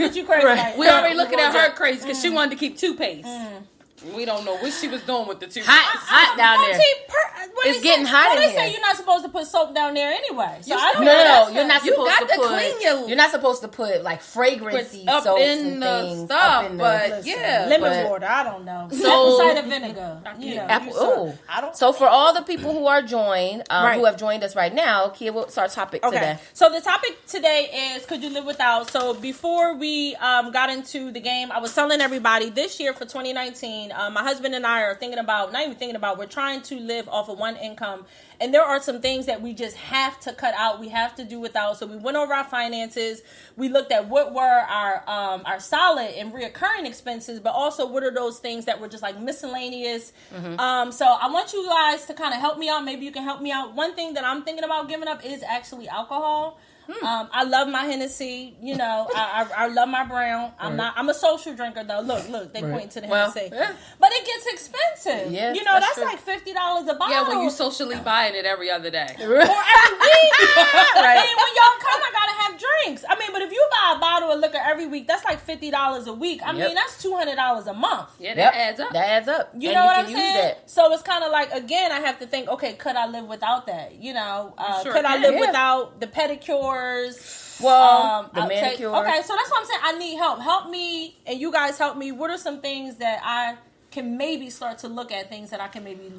at you crazy. Right. We already looking at her crazy because she wanted to keep toothpaste. We don't know what she was doing with the toothpaste. Hot down there. It's getting hot in here. They say you're not supposed to put soap down there anyway. So no. You're not supposed to put. You're not supposed to put like fragrancy soaps and things stuff. But lemon water. I don't know. So cider vinegar. So for all the people who are joined, who have joined us right now, Kia, what's our topic today? So the topic today is could you live without? So before we got into the game, I was telling everybody this year for 2019. My husband and I are we're trying to live off of one income. And there are some things that we just have to cut out. We have to do without. So we went over our finances. We looked at what were our solid and reoccurring expenses, but also what are those things that were just like miscellaneous. So I want you guys to kind of help me out. Maybe you can help me out. One thing that I'm thinking about giving up is actually alcohol. I love my Hennessy, I love my brown. I'm a social drinker though. Look, they point to the Hennessy. But it gets expensive. Yeah, that's like $50 a bottle. Yeah, when you socially buying it every other day. Or every week. I mean, when y'all come, I gotta have drinks. I mean, but if you buy a bottle of liquor every week, that's like $50 a week. I mean, that's $200 a month. Yeah, that adds up. That adds up. You know what I'm saying? So it's kind of like, again, I have to think, okay, could I live without that? Could I live without the pedicure? The manicure. Okay, so that's what I'm saying. I need help. Help me, and you guys help me. What are some things that I can maybe start to look at? Things that I can maybe.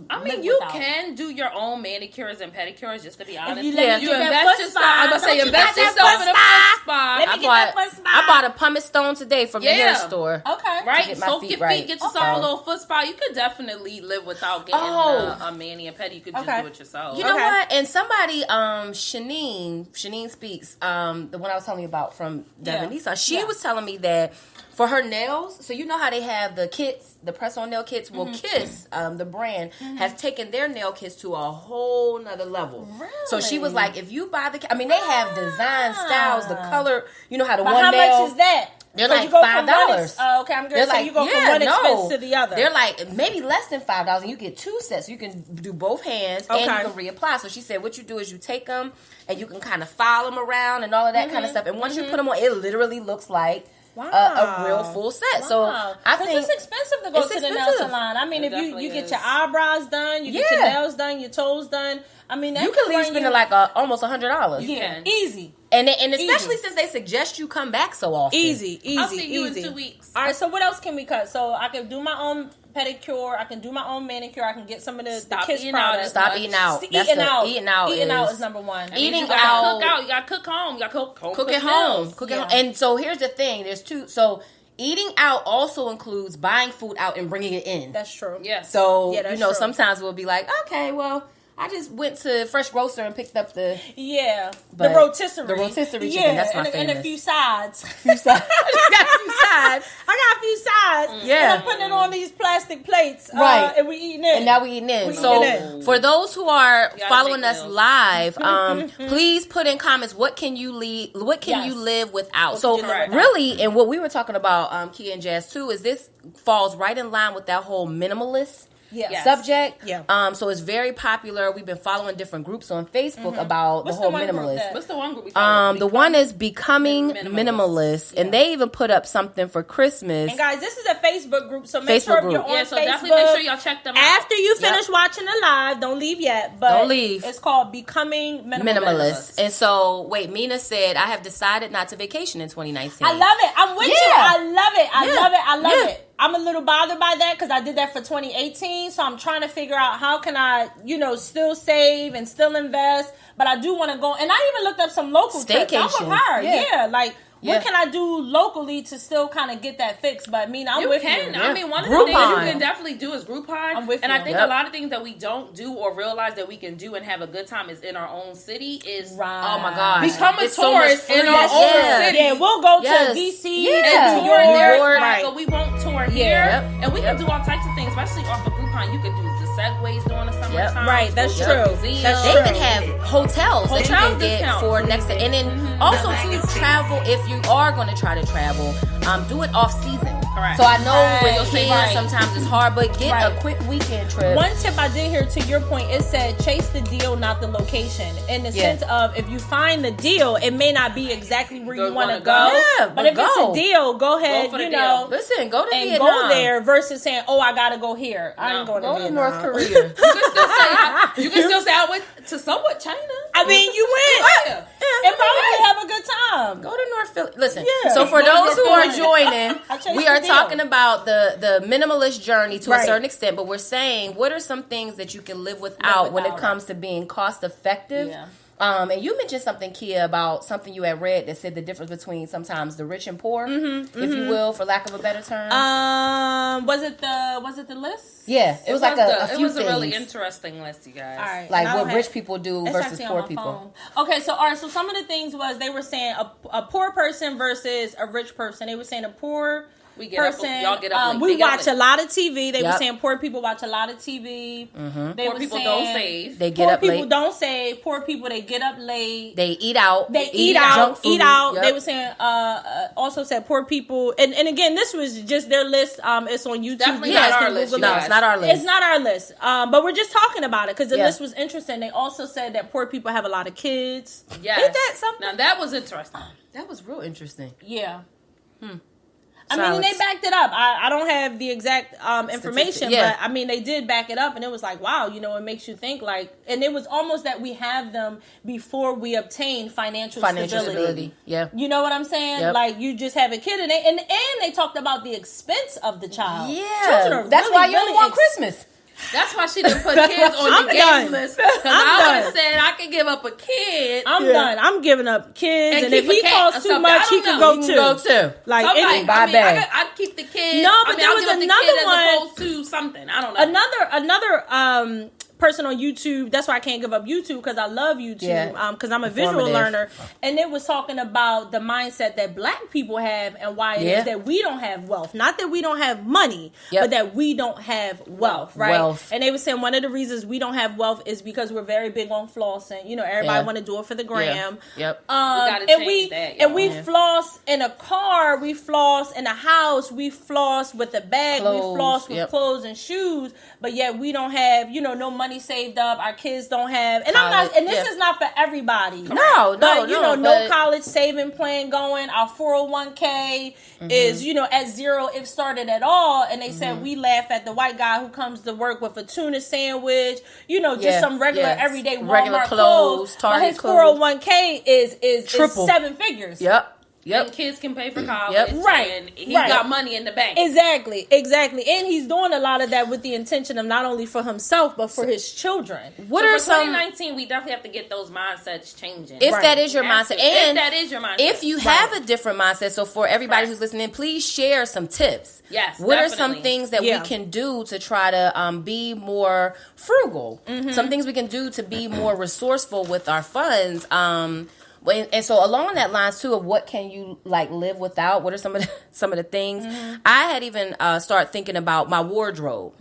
You can do your own manicures and pedicures. Just to be honest, you invest yourself. I'm gonna say invest yourself in a foot spa. Let me get that foot spa. I bought a pumice stone today from the hair store. Okay, right. Soak your feet. Get yourself a little foot spa. You could definitely live without getting a mani and pedi. You could just do it yourself. You know what? And somebody, Shanine Speaks, the one I was telling you about from Devin Nisa, she was telling me that for her nails, so you know how they have the kits, the press-on nail kits? Well, Kiss, the brand, has taken their nail kits to a whole nother level. Really? So she was like, if you buy they have design styles, the color, you know how the but one how nail. Much is that? They're like $5. Okay, I'm going to say you go from one expense to the other. They're like maybe less than $5, and you get 2 sets. You can do both hands, and you can reapply. So she said what you do is you take them, and you can kind of file them around and all of that kind of stuff. And once you put them on, it literally looks like a real full set. Wow. So I think it's expensive to go to the nail salon. I mean, if you get your eyebrows done, you get your nails done, your toes done. I mean, you can leave spending like almost $100. Yeah, easy. And especially since they suggest you come back so often. Easy. I'll see you in 2 weeks. All right. So what else can we cut? So I can do my own pedicure. I can do my own manicure. I can get some of the Kiss products. Stop eating out. Eating out is number one. Eating out. You gotta cook home. You gotta cook at home. And so here's the thing. There's two. So eating out also includes buying food out and bringing it in. That's true. Yes. So sometimes we'll be like, okay, well, I just went to Fresh Grocer and picked up the rotisserie. The rotisserie chicken. That's my famous. And a few sides. I got a few sides. Yeah. And I'm putting it on these plastic plates. Right. And we eating it. And now we eating it. So for those who are following us live, please put in comments what can you live without. So really, and what we were talking about, Kia and Jazz too, is this falls right in line with that whole minimalist subject. Yeah. So it's very popular. We've been following different groups on Facebook about the whole minimalist. What's the one group we follow? The one is Becoming Minimalist. And they even put up something for Christmas. And guys, this is a Facebook group, so make sure if you're on Facebook. So definitely make sure y'all check them out. After you finish watching the live, don't leave yet. But don't leave. It's called Becoming Minimalist. And so, Mina said, I have decided not to vacation in 2019. I love it. I'm with you. I love it. I'm a little bothered by that because I did that for 2018. So I'm trying to figure out how can I, still save and still invest. But I do want to go. And I even looked up some local trips. I'm with her. Yeah. What can I do locally to still kind of get that fixed? But I'm with you. Yeah. I mean, one of the things you can definitely do is Groupon. I'm with you. And I think a lot of things that we don't do or realize that we can do and have a good time is in our own city is, oh my gosh, become a tourist in our own city. Yeah, we'll go to DC and tour there, but we won't tour here. And we can do all types of things, especially off of Groupon. You can do the segways during the summertime. Right, that's true. They even have hotels that you can get for next to, and then also to travel if you are going to try to travel, do it off season. Correct. So I know with kids sometimes it's hard, but get a quick weekend trip. One tip I did hear, to your point, it said chase the deal, not the location. In the sense of, if you find the deal, it may not be exactly where you want to go. Yeah, but if it's a deal, go ahead. Go deal. Listen, go to and Vietnam. Go there versus saying, "Oh, I gotta go here." I ain't going to Vietnam. North Korea. You can still say I went to somewhat China. I mean, you went. And probably have a good time. Go to North Philly. Listen, so for those who are joining, we are talking about the minimalist journey to a certain extent, but we're saying, what are some things that you can live without when it comes to being cost effective? Yeah. And you mentioned something, Kia, about something you had read that said the difference between sometimes the rich and poor, if you will, for lack of a better term. Was it the list? Yeah, it was like a few things. It was a really interesting list, you guys. All right, like what rich people do versus poor people. Okay, so so some of the things was they were saying a poor person versus a rich person. They were saying a poor person. Y'all get up late. We watch a lot of TV. They were saying poor people watch a lot of TV. Poor people don't save. They get up late. Poor people don't save. Poor people, they get up late. They eat out. They eat out. Yep. They were saying also said poor people. And again, this was just their list. It's on YouTube. Definitely not our list. No, it's not our list. It's not our list. But we're just talking about it because the list was interesting. They also said that poor people have a lot of kids. Yes. Ain't that something? Now that was interesting. That was real interesting. Yeah. I mean, they backed it up. I don't have the exact information, but I mean, they did back it up, and it was like, wow, it makes you think and it was almost that we have them before we obtain financial stability. Yeah. You know what I'm saying? Yep. Like, you just have a kid, and they talked about the expense of the child. Yeah. That's why you don't want Christmas. That's why she didn't put kids on the game list. Because I would have said I could give up a kid. I'm done. I'm giving up kids, and if he costs too much, he can go too. Like, I'd keep the kid. No, but there was another one. As opposed to something. I don't know. Another person on YouTube. That's why I can't give up YouTube, because I love YouTube. Because I'm a visual learner, and it was talking about the mindset that Black people have and why it is that we don't have wealth. Not that we don't have money, but that we don't have wealth. Right? And they were saying one of the reasons we don't have wealth is because we're very big on flossing. Everybody want to do it for the gram. Yep. We gotta change that. And we floss in a car. We floss in a house. We floss with a bag. Clothes, we floss with clothes and shoes. But yet we don't have, no money saved up. Our kids don't have, and this is not for everybody. No, no college saving plan going. Our 401k is, at zero if started at all. And they said we laugh at the white guy who comes to work with a tuna sandwich, just some regular everyday Walmart clothes. Target but his 401k is triple 7 figures. Yep. And kids can pay for college. And he got money in the bank. Exactly. And he's doing a lot of that with the intention of not only for himself, but for his children. What are some 2019? We definitely have to get those mindsets changing. If that is your mindset, and if that is your mindset, if you have a different mindset. So for everybody who's listening, please share some tips. Yes. What are some things that we can do to try to be more frugal? Some things we can do to be more resourceful with our funds. And so along that lines too of what can you live without? What are some of the things? I had even started thinking about my wardrobe.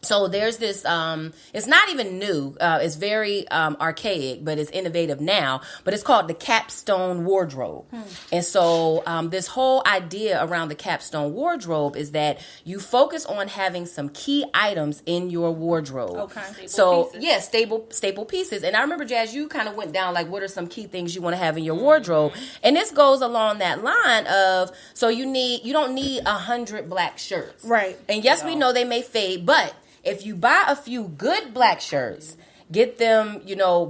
So there's this, it's not even new. It's very archaic, but it's innovative now. But it's called the capstone wardrobe. And so this whole idea around the capstone wardrobe is that you focus on having some key items in your wardrobe. Okay. Staple pieces. And I remember, Jazz, you kind of went down what are some key things you want to have in your wardrobe. And this goes along that line of, so you don't need 100 black shirts. Right. And yes, we know they may fade, but if you buy a few good black shirts, get them,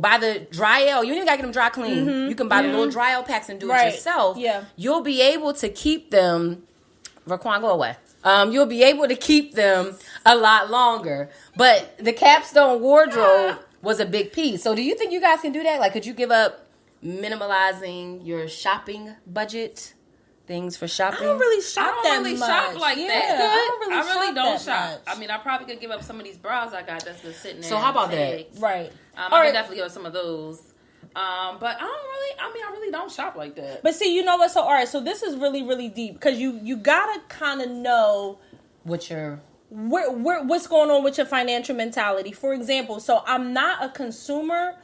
buy the dry L. You don't even got to get them dry clean. You can buy the little dry L packs and do it yourself. Yeah. You'll be able to keep them. Raquan, go away. You'll be able to keep them a lot longer. But the capstone wardrobe was a big piece. So do you think you guys can do that? Could you give up minimalizing your shopping budget? Things for shopping. I don't really shop that much. I don't really shop like that. I don't shop. I mean, I probably could give up some of these bras I got that's been sitting there. So how about that? Right. I could definitely give up some of those. But I really don't shop like that. But see, you know what? So all right, so this is really, really deep because you gotta kind of know what's going on with your financial mentality. For example, so I'm not a consumer,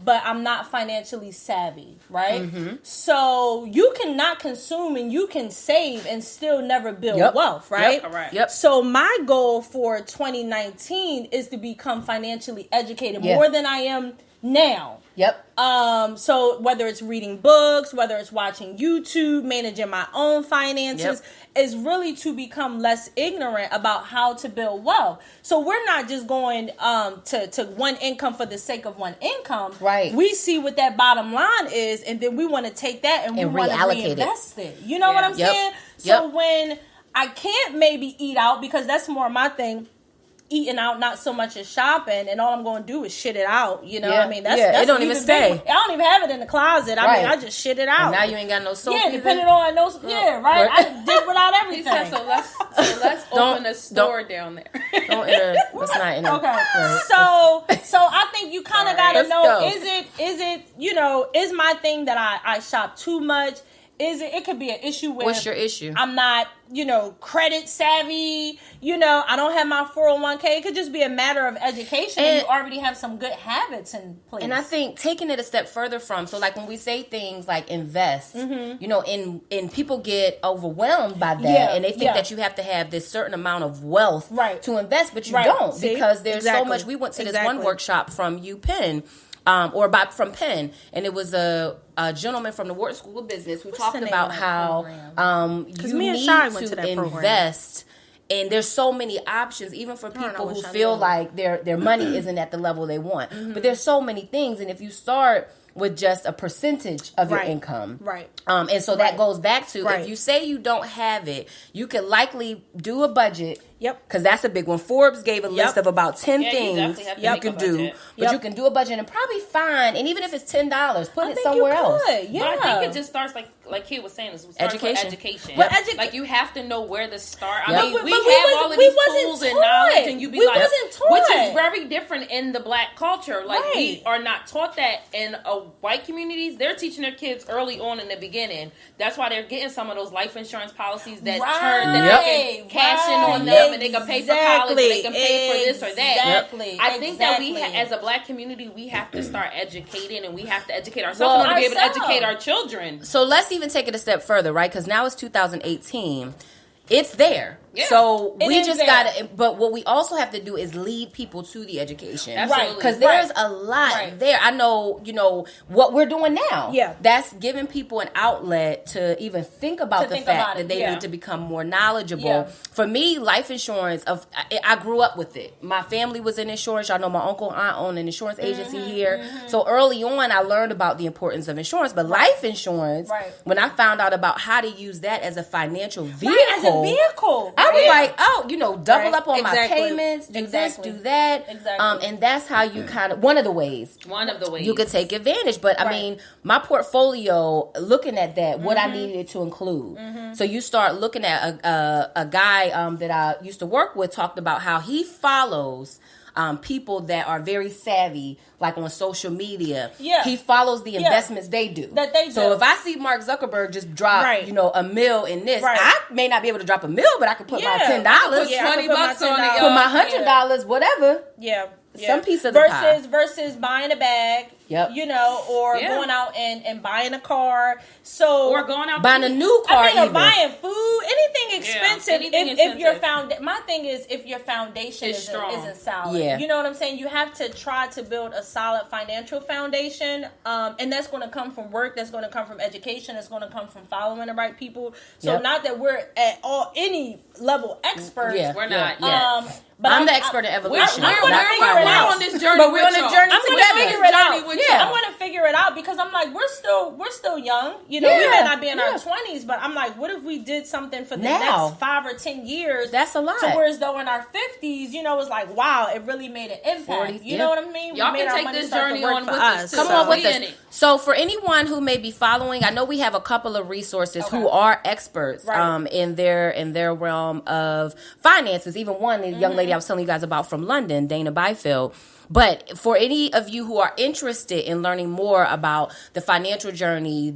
but I'm not financially savvy, right? So you cannot consume and you can save and still never build wealth, right? Correct. So my goal for 2019 is to become financially educated more than I am now. So whether it's reading books, whether it's watching YouTube, managing my own finances, is really to become less ignorant about how to build wealth. So we're not just going to one income for the sake of one income. Right. We see what that bottom line is, and then we want to take that and we want to reinvest it. You know what I'm saying? So when I can't maybe eat out, because that's more my thing, eating out, not so much as shopping, and all I'm going to do is shit it out. You know, I mean, that's it don't even stay. I don't even have it in the closet. I mean, I just shit it out. And now you ain't got no soap. Yeah, depending on those. Right. I did without everything. He said, so let's open a store down there. Don't enter. Let's not enter. Okay. So I think you kind of got to know: is it you know, is my thing that I shop too much? Is it could be an issue with... What's your issue? I'm not, credit savvy. I don't have my 401k. It could just be a matter of education. And you already have some good habits in place. And I think taking it a step further so like when we say things like invest, and people get overwhelmed by that, and they think that you have to have this certain amount of wealth to invest, but you don't, because there's so much. We went to this one workshop from UPenn, from Penn, and it was a gentleman from the Wharton School of Business who talked about how you need to invest, and there's so many options, even for people who feel like their money isn't at the level they want. But there's so many things, and if you start with just a percentage of your income. And so that goes back to, if you say you don't have it, you could likely do a budget. Because that's a big one. Forbes gave a list of about 10 things you can do. But you can do a budget and probably find, and even if it's $10, put it somewhere else. But I think it just starts like Kid was saying, education. But like you have to know where to start. Yep. I mean, we have all of these tools and knowledge, and you be like, which is very different in the Black culture. Like we are not taught that in white communities. They're teaching their kids early on in the beginning. That's why they're getting some of those life insurance policies that turn that they can cash in on them, and they can pay for college, they can pay for this or that. I think that we, as a Black community, we have to start educating, and we have to educate ourselves in order to be able to educate our children. So let's even take it a step further, right? Because now it's 2018. It's there. So we just gotta, but what we also have to do is lead people to the education. Absolutely. Because there's a lot there. I know, what we're doing now. That's giving people an outlet to even think about the fact that they need to become more knowledgeable. For me, life insurance, I grew up with it. My family was in insurance. Y'all know my uncle and aunt own an insurance agency here. So early on, I learned about the importance of insurance. But life insurance, when I found out about how to use that as a financial vehicle, I was like, double up on my payments, do this, do that. And that's how you kind of, one of the ways you could take advantage. But I mean, my portfolio, looking at that, what I needed it to include. So you start looking at a guy that I used to work with talked about how he follows people that are very savvy, like on social media. He follows the investments they do. So if I see Mark Zuckerberg just drop, a mill in this, I may not be able to drop a mill, but I could put my $10, put $20 on it, put my $100, whatever. Some piece of the pie. Versus buying a bag, or going out and buying a car. Or going out buying a new car, or buying food, anything expensive. If your my thing is, if your foundation isn't solid, you know what I'm saying. You have to try to build a solid financial foundation, and that's going to come from work. That's going to come from education. That's going to come from following the right people. So not that we're at any level experts. We're not yet. But I'm the expert in evolution. We're on this journey. But we're on a journey together. I'm going to figure it out because I'm like, we're still young. We may not be in our 20s, but I'm like, what if we did something for the next 5 or 10 years? That's a lot. So whereas though in our 50s, it's like, wow, it really made an impact. 40s, you know what I mean? Y'all can take this journey on with us. Come on with us. So for anyone who may be following, I know we have a couple of resources who are experts in their realm of finances. Even one, the young lady I was telling you guys about from London, Dana Byfield. But for any of you who are interested in learning more about the financial journey,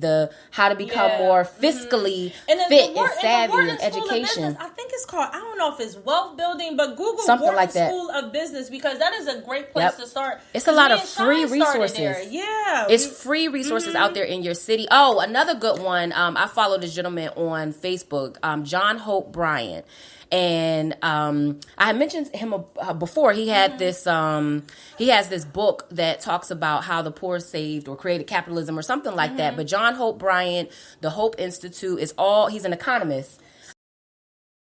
how to become more fiscally fit and savvy in education, I think it's called. I don't know if it's wealth building, but Google something Wharton like that. School of Business, because that is a great place to start. It's a lot of free resources. Yeah, it's free resources out there in your city. Oh, another good one. I followed this gentleman on Facebook, John Hope Bryant. And I had mentioned him before. He had this. He has this book that talks about how the poor saved or created capitalism or something like that. But John Hope Bryant, the Hope Institute, is all. He's an economist.